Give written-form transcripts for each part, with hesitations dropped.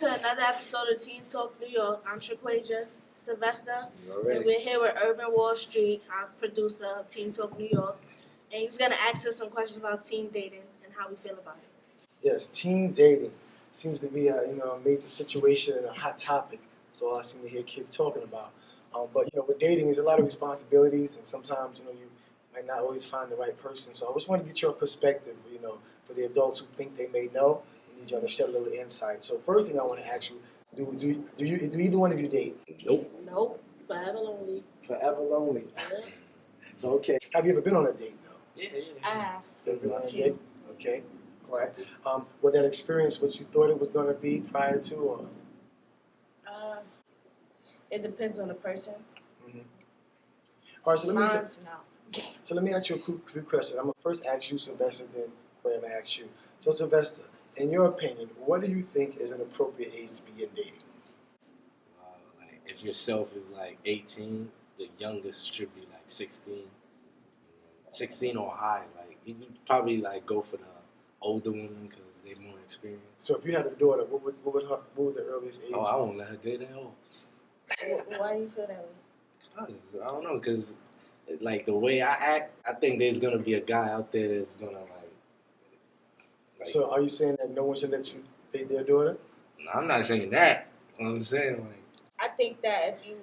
to another episode of Teen Talk New York. I'm Shaquasia Sylvester, Already. and we're here with Urban Wall Street, our producer of Teen Talk New York, and he's going to ask us some questions about teen dating and how we feel about it. Yes, teen dating seems to be a major situation and a hot topic. That's all I seem to hear kids talking about. But with dating, there's a lot of responsibilities, and sometimes you might not always find the right person. So I just want to get your perspective. For the adults who think they may know, we need y'all to shed a little insight. So first thing I want to ask you: do either one of you date? Nope. Forever lonely. Forever lonely. Yeah. So okay, have you ever been on a date though? Yeah. I have. You ever been on a date? Okay. All right. Was that experience what you thought it was going to be prior to, or? It depends on the person. Mm-hmm. All right. So let me No. ask you a few questions. I'm gonna first ask you, Sylvester, then whatever I ask you. So Sylvester, in your opinion, what do you think is an appropriate age to begin dating? Like if yourself is like 18, the youngest should be like 16. 16 or higher. Like you could probably like go for the older women because they're more experienced. So if you had a daughter, what would the earliest age? Oh, I won't let her date at all. Why do you feel that way? I don't know, because like the way I act, I think there's gonna be a guy out there that's gonna like. So are you saying that no one should let you date their daughter? No, I'm not saying that. I'm saying like. I think that if you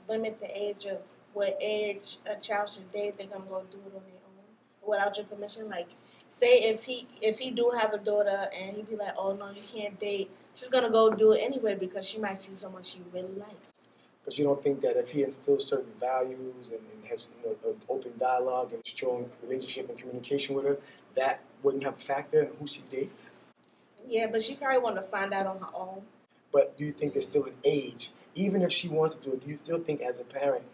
limit the age of what age a child should date, they're gonna go do it on their own without your permission. Like, say if he do have a daughter and he be like, oh no, you can't date, she's gonna go do it anyway because she might see someone she really likes. But you don't think that if he instills certain values and has an open dialogue and strong relationship and communication with her, that wouldn't have a factor in who she dates? Yeah, but she probably want to find out on her own. But do you think there's still an age, even if she wants to do it? Do you still think as a parent,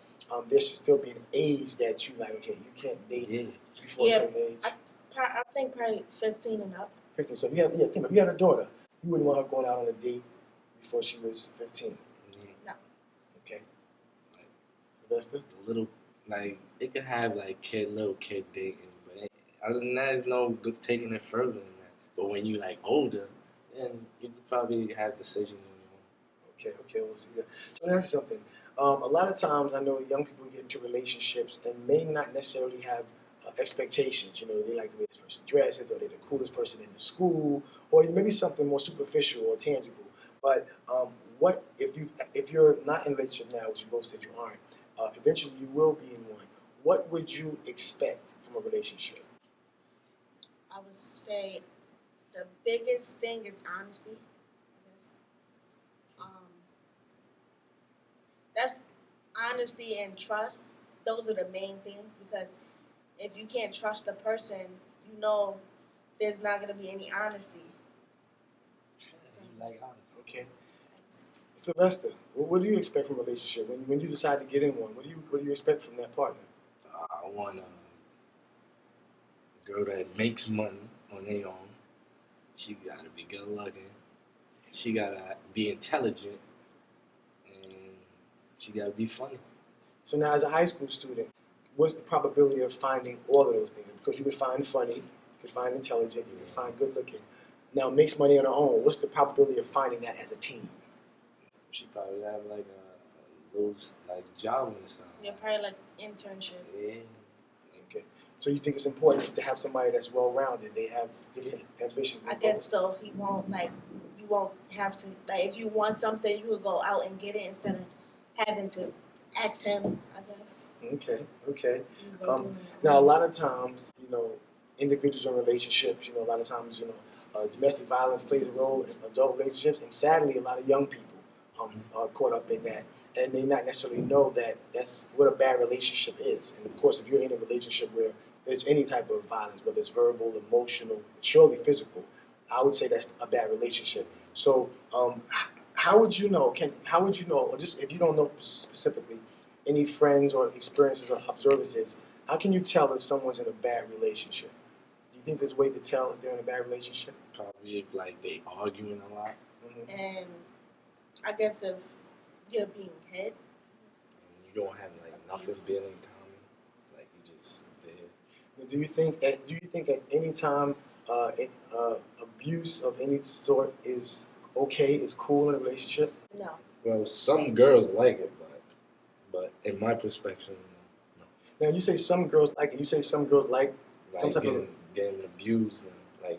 there should still be an age that you like? Okay, you can't date before a certain age. I think probably 15 and up. 15. So if you had a daughter, you wouldn't want her going out on a date before she was 15. No. Okay. Sylvester? The little, like, it could have like little kid dating, but other than that, there's no good taking it further than that. But when you like older, then you could probably have decisions on your own. Okay, we'll see that. So let me ask you something. A lot of times I know young people get into relationships and may not necessarily have expectations. They like the way this person dresses, or they're the coolest person in the school, or maybe something more superficial or tangible. But what if you're not in a relationship now, which you both said you aren't, eventually you will be in one. What would you expect from a relationship? I would say the biggest thing is honesty. That's honesty and trust. Those are the main things, because if you can't trust a person, there's not going to be any honesty. Like honesty. Okay. Sylvester, what do you expect from a relationship when you decide to get in one? What do you expect from that partner? I want a girl that makes money on their own. She gotta be good looking. She gotta be intelligent, and she gotta be funny. So now, as a high school student, what's the probability of finding all of those things? Because you could find funny, you could find intelligent, you could find good looking. Now, makes money on her own. What's the probability of finding that as a teen? She probably have like a little like job or something. Yeah, probably like internship. Yeah. Okay. So you think it's important to have somebody that's well-rounded? They have different ambitions. I guess so. You won't have to, like, if you want something, you would go out and get it instead of having to ask him, I guess. Okay. Now, a lot of times, individuals in relationships, a lot of times, domestic violence plays a role in adult relationships, and sadly, a lot of young people are caught up in that, and they not necessarily know that that's what a bad relationship is. And of course, if you're in a relationship where there's any type of violence, whether it's verbal, emotional, surely physical, I would say that's a bad relationship. So, how would you know, or just if you don't know specifically, any friends or experiences or observances, how can you tell if someone's in a bad relationship? Do you think there's a way to tell if they're in a bad relationship? Probably if like they arguing a lot. Mm-hmm. And I guess if you're being hit, and you don't have like nothing built in common, like you just there. Do you think at any time abuse of any sort is okay, it's cool in a relationship? No. Well, some girls like it, but in my perspective, no. Now, you say some girls like it. You say some girls like some Like type of. getting abused and like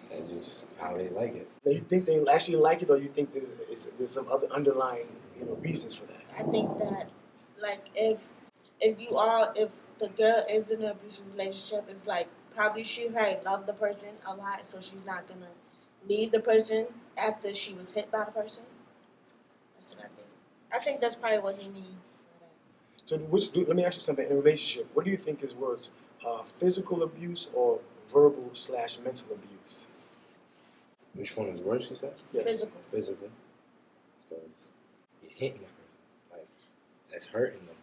that's just how they like it. Now, you think they actually like it, or you think there's some other underlying reasons for that? I think that, like, if the girl is in an abusive relationship, it's like probably she probably loved the person a lot, so she's not gonna leave the person after she was hit by the person. That's what I think. I think that's probably what he means. So, let me ask you something. In a relationship, what do you think is worse, physical abuse or verbal/mental abuse? Which one is worse? You said Yes. Physical. physical, because you're hitting the person, like that's hurting them.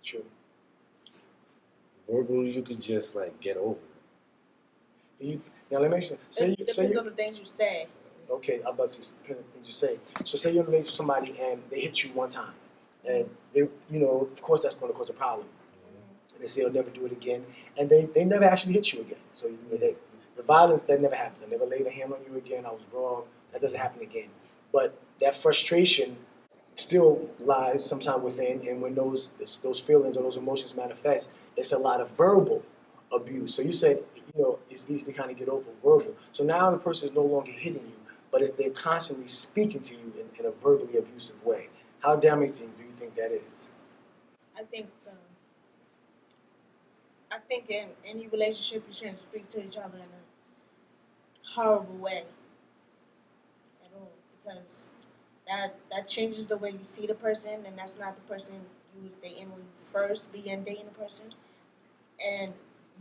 True. Verbal, you could just like get over it. Now, let me ask you. It depends on the things you say. Okay, I'm about to depend on the things you say. So, say you're in a relationship with somebody and they hit you one time, and they, of course, that's going to cause a problem. And they say they'll never do it again, and they never actually hit you again. So the violence, that never happens. I never laid a hand on you again. I was wrong. That doesn't happen again. But that frustration still lies sometime within, and when those feelings or those emotions manifest, it's a lot of verbal abuse. So you said it's easy to kind of get over verbal. So now the person is no longer hitting you, but they're constantly speaking to you in a verbally abusive way. How damaging do you think that is? I think in any relationship you shouldn't speak to each other in a horrible way at all, because that changes the way you see the person, and that's not the person you was dating when you first began dating a person. And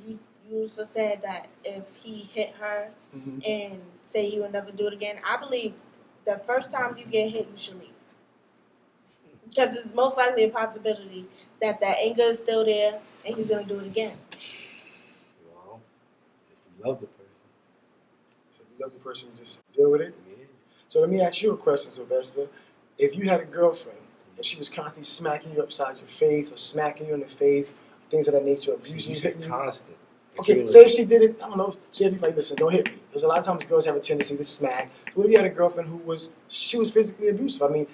you also said that if he hit her and say he would never do it again, I believe the first time you get hit, you should leave. Because it's most likely a possibility that anger is still there and he's going to do it again. Well, if you love the person. So if you love the person, you just deal with it? Yeah. So let me ask you a question, Sylvester. If you had a girlfriend and she was constantly smacking you upside your face or smacking you in the face, things of that nature, abusing you, hitting you. Constant. Okay, say if she did it, I don't know, say if you're like, listen, don't hit me. Because a lot of times girls have a tendency to smack. What if you had a girlfriend who was physically abusive? I mean,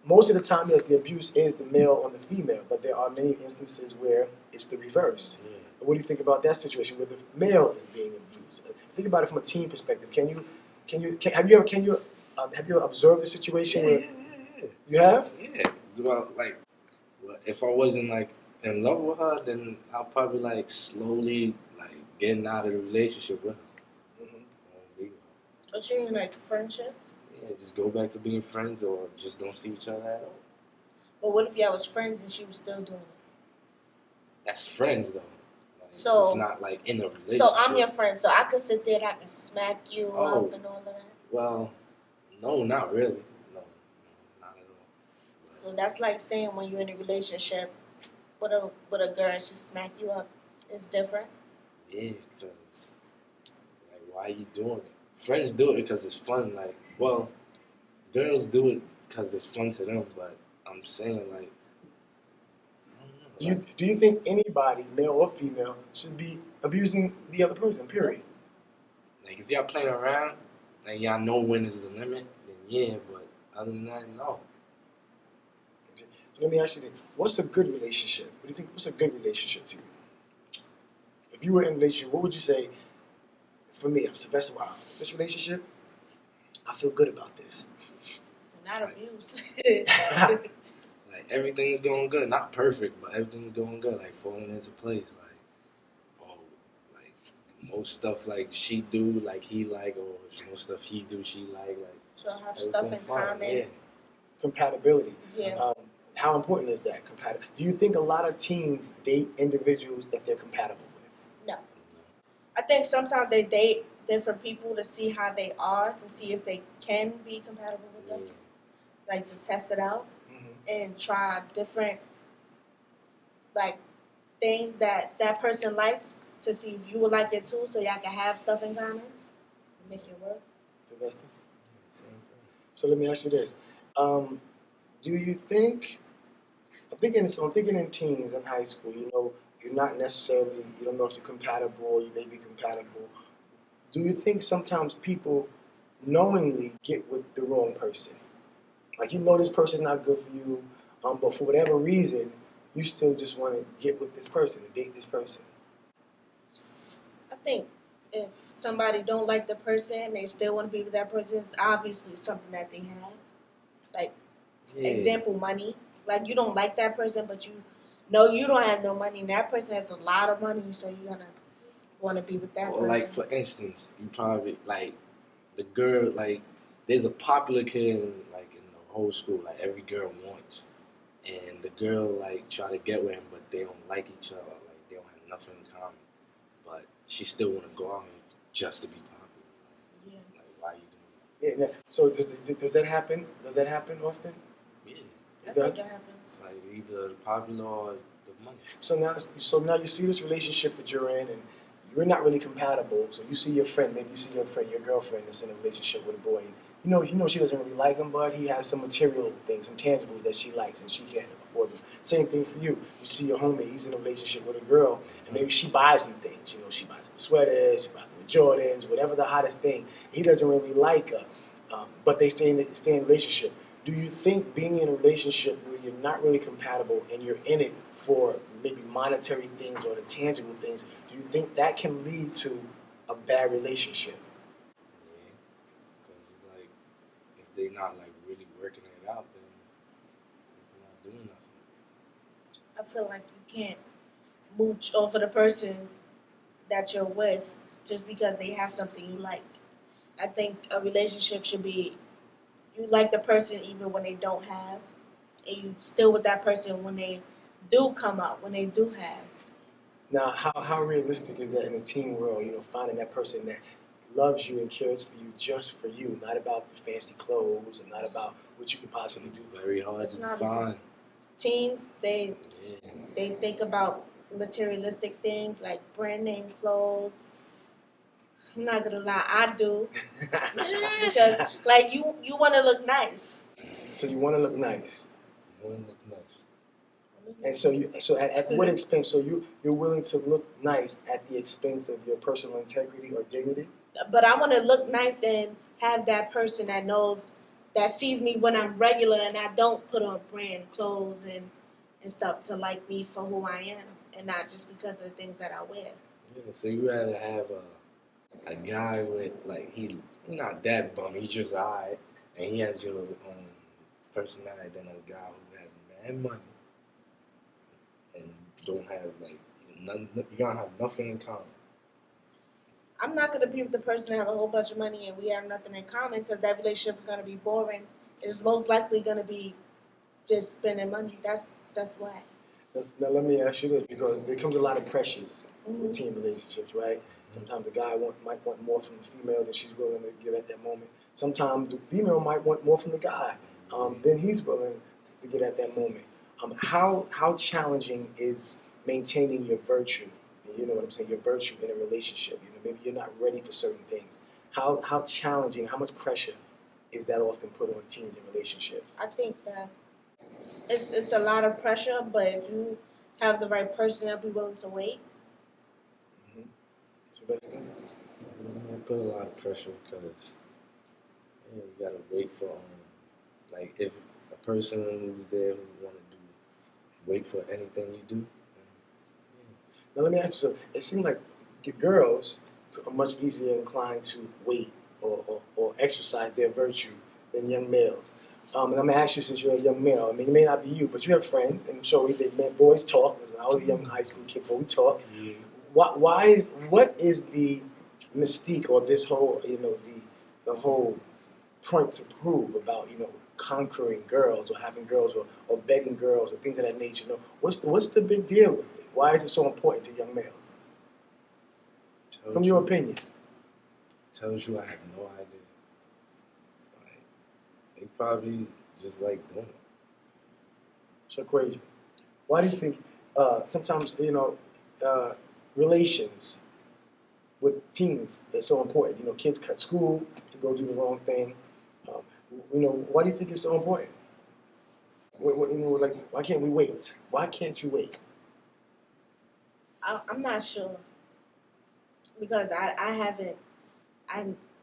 most of the time, the abuse is the male on the female, but there are many instances where it's the reverse. Yeah. What do you think about that situation where the male is being abused? Think about it from a team perspective. Have you ever observed the situation where you have? Yeah. Well, if I wasn't like in love with her, then I'll probably like slowly like getting out of the relationship with her. But you mean like friendships? Yeah, just go back to being friends or just don't see each other at all. But what if y'all was friends and she was still doing it? That's friends though. So it's not like in a relationship. So I'm your friend, so I could sit there and I can smack you up and all of that? Well, no, not really. No, not at all. So that's like saying when you're in a relationship with a girl, she smack you up. It's different? Yeah, because like, why are you doing it? Friends do it because it's fun. Like, well, girls do it because it's fun to them, but I'm saying like, I don't know. Do you think anybody, male or female, should be abusing the other person, period? Like, if y'all playing around and y'all know when is the limit, then yeah, but other than that, no. Okay. So let me ask you this. What's a good relationship? What do you think, what's a good relationship to you? If you were in a relationship, what would you say? For me, I'm Sylvester, wow, this relationship, I feel good about this. Not abuse. Like, everything's going good. Not perfect, but everything's going good. Like, falling into place. Like, most stuff, like, she do, like, he like, or most stuff he do, she like. So have stuff in common. Yeah. Compatibility. Yeah. How important is that? Do you think a lot of teens date individuals that they're compatible with? No. I think sometimes they date different people to see how they are, to see if they can be compatible with them. Yeah. Like, to test it out and try different, like, things that person likes to see if you would like it too, so y'all can have stuff in common and make it work. So let me ask you this. Do you think, I'm thinking in teens in high school, you're not necessarily, you don't know if you're compatible or you may be compatible. Do you think sometimes people knowingly get with the wrong person? Like, you know this person's not good for you, but for whatever reason, you still just want to get with this person, to date this person. I think if somebody don't like the person, they still want to be with that person. It's obviously something that they have. Like, Yeah. example, money. Like, you don't like that person, but you know you don't have no money. And that person has a lot of money, so you're gonna want to be with that Or person. like, for instance, you probably like the girl. Like, there's a popular kid like in the whole school. Like, every girl wants, and the girl like try to get with him, but they don't like each other. Like, they don't have nothing in common. But she still want to go out here just to be popular. Yeah. Like, why you doing So does that happen? Does that happen often? that? Yeah. I think it happens. Like, either the popular or the money. So now you see this relationship that you're in, and you're not really compatible. So you see your friend, maybe you see your friend, your girlfriend, that's in a relationship with a boy. And you know she doesn't really like him, but he has some material things, some tangibles that she likes, and she can't afford them. Same thing for you. You see your homie, he's in a relationship with a girl, and maybe she buys him things. She buys him sweaters, she buys him Jordans, whatever the hottest thing. He doesn't really like her, but they stay in a relationship. Do you think being in a relationship where you're not really compatible and you're in it for maybe monetary things or the tangible things, do you think that can lead to a bad relationship? Yeah. Because like, if they're not like really working it out, then they're not doing nothing. I feel like you can't mooch over the person that you're with just because they have something you like. I think a relationship should be you like the person even when they don't have, and you still with that person when they do come out, when they do have. Now, how realistic is that in the teen world, finding that person that loves you and cares for you just for you, not about the fancy clothes and not about what you can possibly do? Very hard It's to not find. Teens, Yeah. they think about materialistic things like brand name clothes. I'm not gonna lie, I do because like you want to look nice. So you want to look nice. Wouldn't look nice. And so at what expense? So you're willing to look nice at the expense of your personal integrity or dignity? But I want to look nice and have that person that sees me when I'm regular and I don't put on brand clothes and stuff to like me for who I am and not just because of the things that I wear. Yeah. So you rather have a guy with like he's not that bum. He's just alright, and he has your personality than a guy who has mad money and don't have like none. You don't have nothing in common. I'm not gonna be with the person that have a whole bunch of money and we have nothing in common because that relationship is gonna be boring. It's most likely gonna be just spending money. That's why. Now let me ask you this, because there comes a lot of pressures Mm-hmm. with teen relationships, right? Sometimes the guy might want more from the female than she's willing to give at that moment. Sometimes the female might want more from the guy than he's willing to get at that moment. How challenging is maintaining your virtue? You know what I'm saying? Your virtue in a relationship. Maybe you're not ready for certain things. How challenging? How much pressure is that often put on teens in relationships? I think that it's a lot of pressure, but if you have the right person, they'll be willing to wait. Sylvester? I put a lot of pressure because you gotta wait for like if a person who's there who want to do wait for anything you do. Now let me ask you, so it seems like girls are much easier inclined to wait or exercise their virtue than young males. And I'm gonna ask you, since you're a young male, I mean, it may not be you, but you have friends, and I'm sure we did. Boys talk. I was a young high school kid before we talk. Yeah. What is the mystique or this whole the whole point to prove about conquering girls or having girls or begging girls or things of that nature? What's the big deal with it? Why is it so important to young males? From your opinion. Tells you I have no idea. Like, they probably just like doing it. So crazy. Why do you think sometimes relations with teens is so important? Kids cut school to go do the wrong thing. Why do you think it's so important? Why can't we wait? Why can't you wait? I'm not sure because I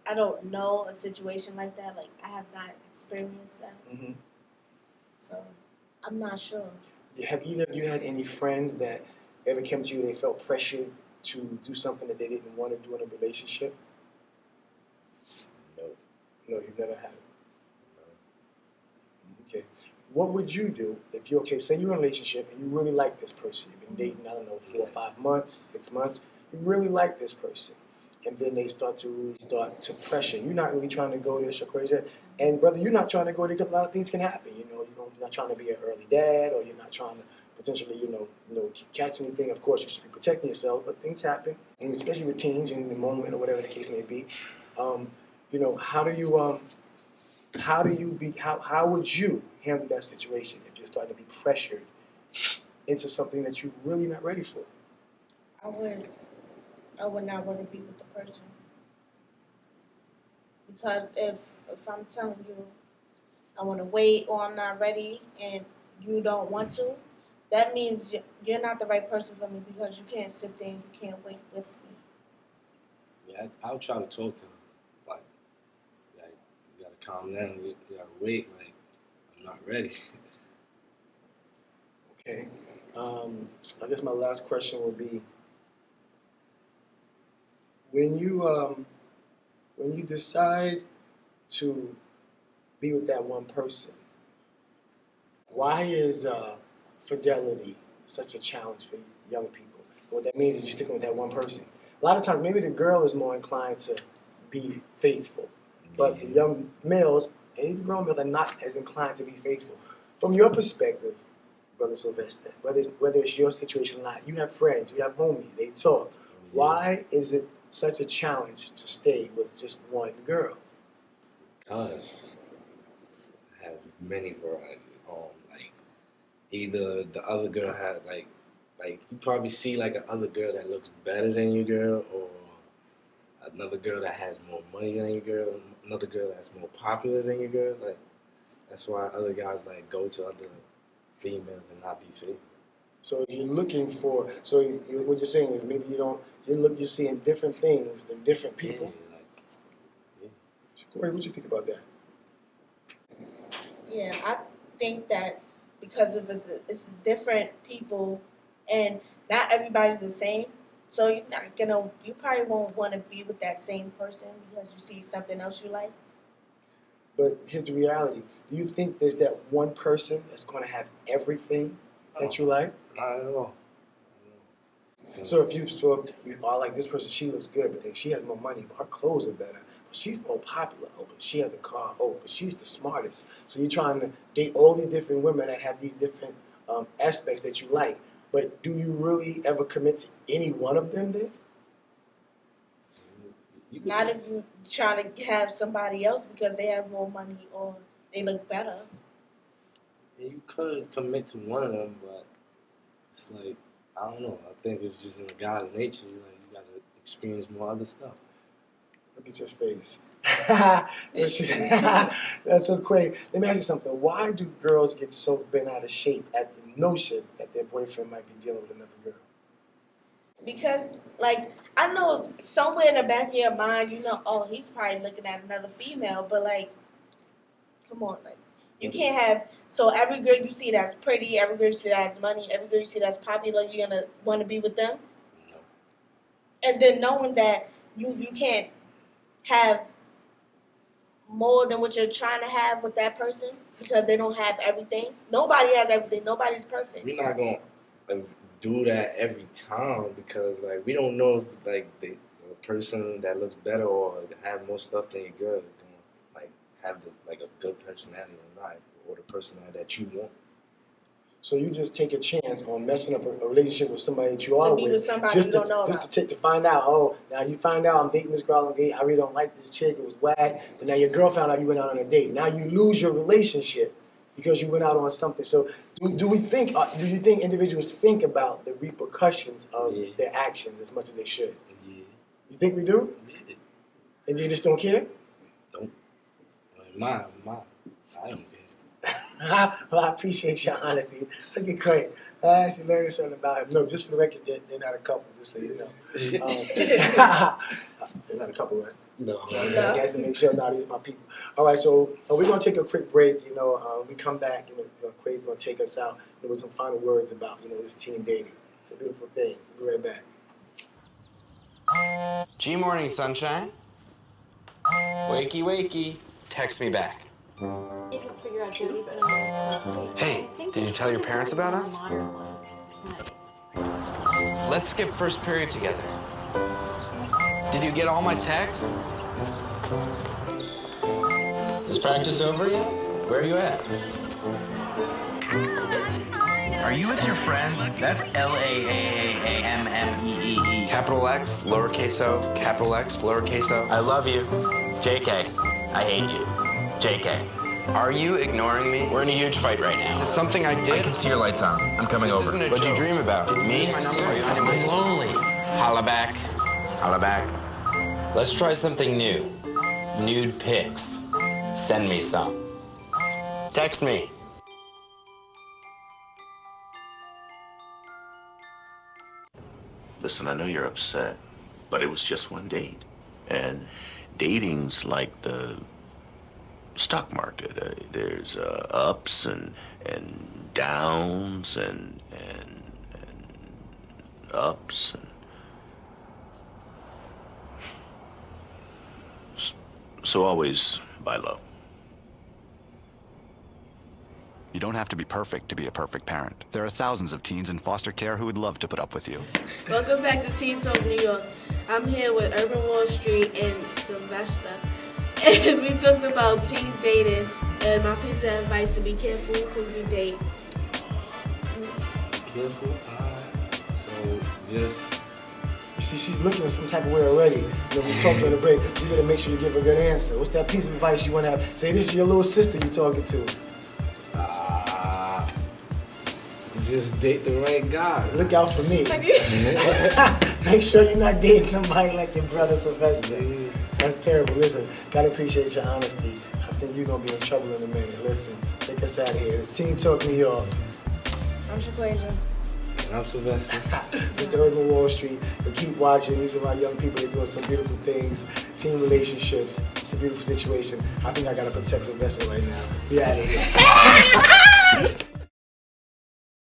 I don't know a situation like that. Like I have not experienced that, Mm-hmm. so I'm not sure. Have either of you had any friends that ever came to you, they felt pressured to do something that they didn't want to do in a relationship? No. No, you've never had it. Okay. What would you do if you, okay, say you're in a relationship and you really like this person. You've been dating, I don't know, 4 or 5 months, 6 months. You really like this person. And then they start to pressure. You're not really trying to go there, Shaquasia. And brother, you're not trying to go there because a lot of things can happen. You're not trying to be an early dad, or you're not trying to potentially, catch anything. Of course, you should be protecting yourself, but things happen, and especially with teens in the moment or whatever the case may be. How do you how would you handle that situation if you're starting to be pressured into something that you're really not ready for? I would not want to be with the person because if I'm telling you I want to wait or I'm not ready and you don't want to, that means you're not the right person for me because you can't sit there and you can't wait with me. Yeah, I'll try to talk to him. Like you gotta calm down. You gotta wait. Like, I'm not ready. Okay. I guess my last question would be, when you decide to be with that one person, why is fidelity such a challenge for young people? What that means is you're sticking with that one person. A lot of times, maybe the girl is more inclined to be faithful, but the young males and even grown males are not as inclined to be faithful. From your perspective, Brother Sylvester, whether it's your situation or not, you have friends, you have homies, they talk. Why is it such a challenge to stay with just one girl? Because I have many varieties. Like either the other girl had like you probably see like another girl that looks better than your girl, or another girl that has more money than your girl, another girl that's more popular than your girl. Like that's why other guys like go to other females and not be faithful. So you're looking for. So what you're saying is maybe you don't. You're seeing different things in different people. Yeah. Corey, what you think about that? Yeah, I think that because of it's different people and not everybody's the same. So you probably won't want to be with that same person because you see something else you like. But here's the reality. Do you think there's that one person that's going to have everything that you like? Not at all. So if you are like this person, she looks good, but then she has more money, but her clothes are better. But she's more popular. Oh, but she has a car. Oh, but she's the smartest. So you're trying to date all these different women that have these different aspects that you like. But do you really ever commit to any one of them then? Not if you try to have somebody else because they have more money or they look better. You could commit to one of them, but it's like, I don't know. I think it's just in a guy's nature. Like, you gotta experience more other stuff. Look at your face. That's so crazy. Let me ask you something. Why do girls get so bent out of shape at the notion that their boyfriend might be dealing with another girl? Because, like, I know somewhere in the back of your mind, oh, he's probably looking at another female, but, like, come on, like, you can't have, so every girl you see that's pretty, every girl you see that has money, every girl you see that's popular, you're going to want to be with them? No. And then knowing that you can't have more than what you're trying to have with that person because they don't have everything. Nobody has everything. Nobody's perfect. We're not gonna do that every time because like we don't know if like the person that looks better or have more stuff than your girl is gonna like have like a good personality or not, or the personality that you want. So you just take a chance on messing up a relationship with somebody that you are with. with, Somebody just you don't know about. To find out. Oh, now you find out I'm dating this girl on a date. I really don't like this chick. It was whack. But now your girl found out you went out on a date. Now you lose your relationship because you went out on something. So do we think? Do you think individuals think about the repercussions of their actions as much as they should? Yeah. You think we do? Yeah. And you just don't care? Don't. I don't care. Well, I appreciate your honesty. Look at Craig. I actually learned something about him. No, just for the record, they're not a couple, just so you know. They're not a couple, right? No, I got to make sure now these are my people. All right, so we're gonna take a quick break. We come back. Quay's gonna take us out with some final words about this teen dating. It's a beautiful thing. We'll be right back. G morning, sunshine. Wakey, wakey. Text me back. Hey, did you tell your parents about us? Let's skip first period together. Did you get all my texts? Is practice over yet? Where are you at? Are you with your friends? That's LAAAAMMEEE. Capital X, lowercase o, capital X, lowercase o. I love you. JK, I hate you. JK. Are you ignoring me? We're in a huge fight right now. Is this something I did? I can see your lights on. I'm coming over. What'd you dream about? Me? I'm lonely. Holla back. Holla back. Let's try something new. Nude pics. Send me some. Text me. Listen, I know you're upset, but it was just one date. And dating's like the stock market. There's ups and downs and ups. So always buy low. You don't have to be perfect to be a perfect parent. There are thousands of teens in foster care who would love to put up with you. Welcome back to Teen Talk New York. I'm here with Urban Wall Street and Sylvester. And we talked about teen dating and my piece of advice to be careful who you date. Careful? So just... You see, she's looking at some type of way already. We talked on the break. You gotta make sure you give a good answer. What's that piece of advice you wanna have? Say this is your little sister you're talking to. Just date the right guy. Look out for me. Make sure you're not dating somebody like your brother Sylvester. That's terrible. Listen, gotta appreciate your honesty. I think you're gonna be in trouble in a minute. Listen, take us out of here. It's Teen Talk New York. I'm Shaquasia. I'm Sylvester. Mr. Urban Wall Street. But keep watching. These are my young people. They're doing some beautiful things. Teen relationships. It's a beautiful situation. I think I gotta protect Sylvester right now. Be out of here.